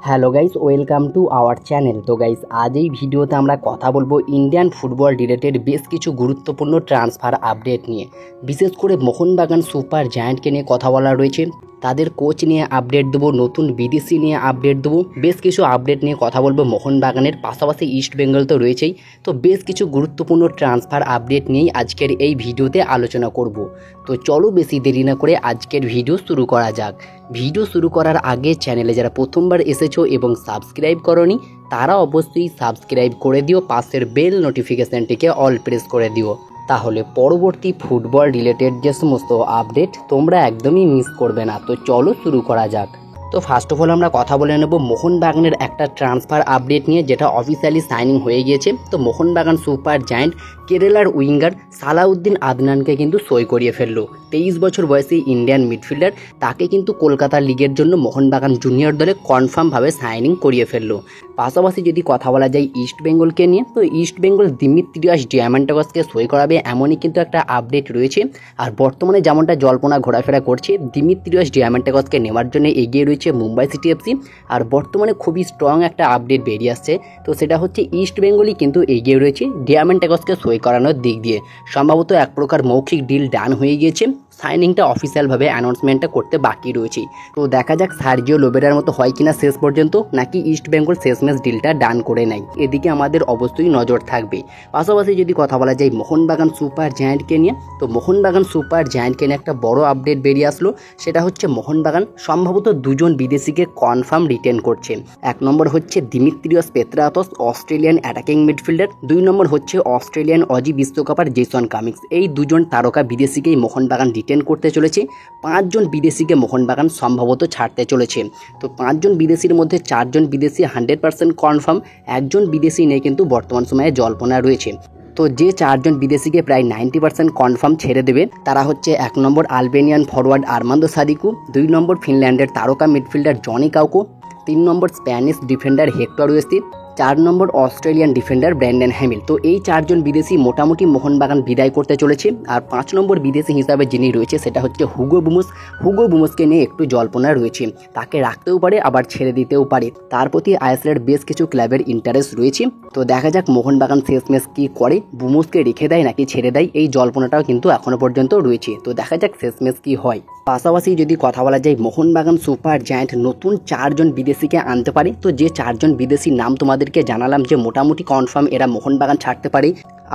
Hello guys, welcome to our channel. তো guys, আজ এই ভিডিওতে আমরা কথা বলবো ইন্ডিয়ান ফুটবল রিলেটেড বেশ কিছু গুরুত্বপূর্ণ ট্রান্সফার আপডেট নিয়ে। বিশেষ করে মোহনবাগান সুপার জায়ান্টকে নিয়ে কথা বলা রয়েছে, তাদের কোচ নিয়ে আপডেট দেবো, নতুন বিদেশি নিয়ে আপডেট দেবো, বেশ কিছু আপডেট নিয়ে কথা বলবো। মোহনবাগানের পাশাপাশি ইস্ট বেঙ্গল তো রয়েছেই, তো বেশ কিছু গুরুত্বপূর্ণ ট্রান্সফার আপডেট নিয়েই আজকের এই ভিডিওতে আলোচনা করব। তো চলো বেশি দেরি না করে আজকের ভিডিও শুরু করা যাক। ভিডিও শুরু করার আগে চ্যানেলে যারা প্রথমবার এসেছো এবং সাবস্ক্রাইব করোনি তারা অবশ্যই সাবস্ক্রাইব করে দিও, পাশের বেল নোটিফিকেশানটিকে অল প্রেস করে দিও, তাহলে পরবর্তী ফুটবল রিলেটেড যে সমস্ত আপডেট তোমরা একদমই মিস করবে না। তো চলো শুরু করা যাক। তো ফার্স্ট অফ অল আমরা কথা বলে নেব মোহনবাগানের একটা ট্রান্সফার আপডেট নিয়ে, যেটা অফিসিয়ালি সাইনিং হয়ে গিয়েছে। তো মোহনবাগান সুপার জায়ান্ট কেরালার উইঙ্গার সালাউদ্দিন আদনানকে কিন্তু সই করিয়ে ফেললো। 23 বছর বয়সী ইন্ডিয়ান মিডফিল্ডার, তাকে কিন্তু কলকাতা লিগের জন্য মোহনবাগান জুনিয়র দলে কনফার্মভাবে সাইনিং করিয়ে ফেললো। পাশাপাশি যদি কথা বলা যায় ইস্ট বেঙ্গলকে নিয়ে, তো ইস্ট বেঙ্গল দিমিত্রিয়াস ডিয়ামান্টাগসকে সই করাবে এমনই কিন্তু একটা আপডেট রয়েছে। আর বর্তমানে যেমনটা জল্পনা ঘোরাফেরা করছে, দিমিত্রিয়াস ডিয়ামান্টাগসকে নেওয়ার জন্য এগিয়ে রয়েছে মুম্বাই সিটি এফসি। আর বর্তমানে খুবই স্ট্রং একটা আপডেট বেরিয়ে আসছে, তো সেটা হচ্ছে ইস্ট বেঙ্গলই কিন্তু এগিয়ে রয়েছে ডিয়ামান্টাগসকে সই করানোর দিক দিয়ে। সম্ভবত এক প্রকার মৌখিক ডিল ডান হয়ে গিয়েছে, সাইনিংটা অফিসিয়ালভাবে অ্যানাউন্সমেন্টটা করতে বাকি রয়েছে। তো দেখা যাক সার্জিও লোবেরার মতো হয় কিনা শেষ পর্যন্ত, নাকি ইস্ট বেঙ্গল শেষমেশ ডিলটা ডান করে নেয়, এদিকে আমাদের অবশ্যই নজর থাকবে। পাশাপাশি যদি কথা বলা যায় মোহনবাগান সুপার জায়ান্টকে নিয়ে, তো মোহনবাগান সুপার জায়ান্টকে নিয়ে একটা বড় আপডেট বেরিয়ে আসলো। সেটা হচ্ছে মোহনবাগান সম্ভবত দুজন বিদেশিকে কনফার্ম রিটেন করছে। এক নম্বর হচ্ছে Dimitrios Petratos, Australian attacking midfielder. 2 নম্বর হচ্ছে অস্ট্রেলিয়ান অজি বিশ্বকাপার জেসন কামিংস। এই দুজন তারকা বিদেশিকেই মোহনবাগান রিটেন করতে চলেছে। 5 জন বিদেশিকে মোহনবাগান সম্ভবত ছাড়তে চলেছে। তো 5 জন বিদেশির মধ্যে 4 জন বিদেশি 100% কনফার্ম, একজন বিদেশি নিয়ে কিন্তু বর্তমান সময়ে জল্পনা রয়েছে। তো যে 4 জন বিদেশিকে প্রায় 90% কনফার্ম ছেড়ে দেবে তারা হচ্ছে 1 নম্বর আলবেনিয়ান ফরওয়ার্ড আর্মান্দো সাদিকু, 2 নম্বর ফিনল্যান্ডের তারকা মিডফিল্ডার জনি কাউকো, 3 নম্বর স্প্যানিশ ডিফেন্ডার হেক্টর ওয়েস্তি, 4 নম্বর অস্ট্রেলিয়ান ডিফেন্ডার ব্র্যান্ডন হ্যামিল। তো এই 4 জন বিদেশি মোটামুটি মোহনবাগান বিদায় করতে চলেছে। আর 5 নম্বর বিদেশি হিসাবে যিনি রয়েছে সেটা হচ্ছে হুগো বুমোস। হুগো বুমোসকে নিয়ে একটু জল্পনা রয়েছে, তাকে রাখতেও পারে আবার ছেড়ে দিতেও পারে, তার প্রতি আইএসএলের বেশ কিছু ক্লাবের ইন্টারেস্ট রয়েছে। তো দেখা যাক মোহনবাগান শেষমেশ কী করে, বুমোসকে রেখে দেয় নাকি ছেড়ে দেয়, এই জল্পনাটাও কিন্তু এখনও পর্যন্ত রয়েছে। তো দেখা যাক শেষমেশ কী হয়। পাশাপাশি যদি কথা বলা যায় মোহনবাগান সুপার জায়ান্ট নতুন 4 জন বিদেশিকে আনতে পারে। তো যে 4 জন বিদেশির নাম তোমাদেরকে জানালাম যে মোটামুটি কনফার্ম এরা মোহনবাগান ছাড়তে পারে,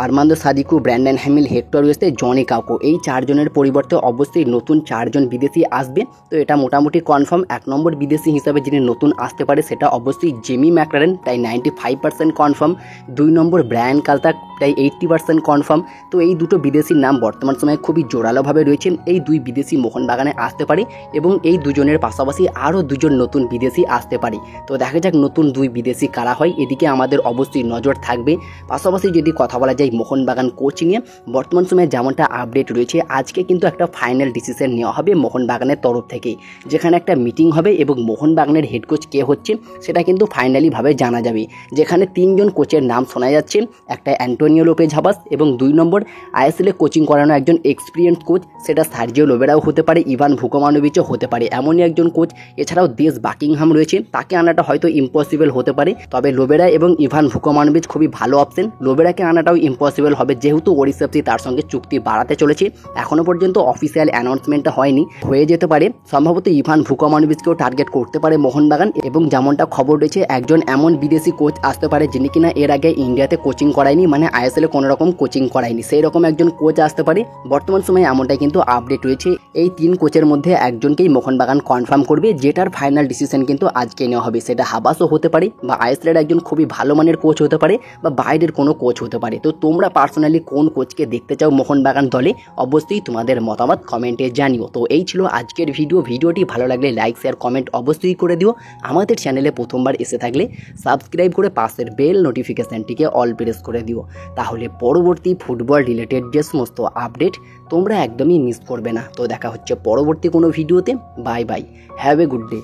Armando Sadiku, Brandon Hamill, hectare ওয়েস্তে, Johnny Kauko, এই 4 জনের পরিবর্তে অবশ্যই নতুন 4 জন বিদেশি আসবে। তো এটা মোটামুটি কনফার্ম। 1 নম্বর বিদেশি হিসাবে যিনি নতুন আসতে পারে সেটা অবশ্যই জেমি ম্যাকলারেন, তাই 95% কনফার্ম। 2 নম্বর ব্রায়ান কালতাক, তাই 80% কনফার্ম। তো এই দুটো বিদেশির নাম বর্তমান সময়ে খুবই জোরালোভাবে রয়েছে। এই 2 বিদেশি মোহনবাগানে আসতে পারে এবং এই দুজনের পাশাপাশি আরও 2 জন নতুন বিদেশি আসতে পারে। তো দেখা যাক নতুন 2 বিদেশি কারা হয়, এদিকে আমাদের অবশ্যই নজর থাকবে। পাশাপাশি যদি কথা বলা যায় মোহনবাগান কোচ নিয়ে, বর্তমান সময়ে যেমনটা আপডেট রয়েছে, আজকে কিন্তু একটা ফাইনাল ডিসিশন নেওয়া হবে মোহনবাগানের তরফ থেকে, যেখানে একটা মিটিং হবে এবং মোহনবাগানের হেড কোচ কে হচ্ছে সেটা কিন্তু ফাইনালিভাবে জানা যাবে। যেখানে 3 জন কোচের নাম শোনা যাচ্ছে, একটা অ্যান্টোনিও লোপেজ হাবাস এবং 2 নম্বর আইএসএলে কোচিং করানো একজন এক্সপিরিয়েন্স কোচ, সেটা সার্জিও লোবেরাও হতে পারে, ইভান ভুকোমানোভিচও হতে পারে, এমনই একজন কোচ। এছাড়াও দেশ বাকিংহাম রয়েছে, তাকে আনাটা হয়তো ইম্পসিবল হতে পারে, তবে লোবেরা এবং ইভান ভুকোমানোভিচ খুবই ভালো অপশন। লোবেরাকে আনাটাও ইম্পসিবল হবে, যেহেতু ওড়িশা এফসি তার সঙ্গে চুক্তি বাড়াতে চলেছে। এখনও পর্যন্ত অফিসিয়াল অ্যানাউন্সমেন্টটা হয়নি, হয়ে যেতে পারে। সম্ভবত ইভান ভুকোমানোভিচকেও টার্গেট করতে পারে মোহনবাগান। এবং যেমনটা খবর রয়েছে, একজন এমন বিদেশি কোচ আসতে পারে যিনি কিনা এর আগে ইন্ডিয়াতে কোচিং করায়নি, মানে আইএসএলে কোনো রকম কোচিং করায়নি, সেই রকম একজন কোচ আসতে পারে। বর্তমান সময়ে এমনটাই কিন্তু আপডেট রয়েছে। এই 3 কোচের মধ্যে একজনকেই মোহনবাগান কনফার্ম করবে, যেটার ফাইনাল ডিসিশন কিন্তু আজকে নেওয়া হবে। সেটা হাবাসও হতে পারে, বা আইএসএলের একজন খুবই ভালো মানের কোচ হতে পারে, বা বাইরের কোনো কোচ হতে পারে। তো তোমরা পার্সোনালি কোন কোচকে দেখতে চাও মোহনবাগান দলে, অবশ্যই তোমাদের মতামত কমেন্টে জানিও। তো এই ছিল আজকের ভিডিওটি ভালো লাগলে লাইক, শেয়ার, কমেন্ট অবশ্যই করে দিও। আমাদের চ্যানেলে প্রথমবার এসে থাকলে সাবস্ক্রাইব করে পাশের বেল নোটিফিকেশানটিকে অল প্রেস করে দিও, তাহলে পরবর্তী ফুটবল রিলেটেড যে সমস্ত আপডেট তোমরা একদমই মিস করবে না। তো দেখা হচ্ছে পরবর্তী কোনো ভিডিওতে। Bye bye, have a good day.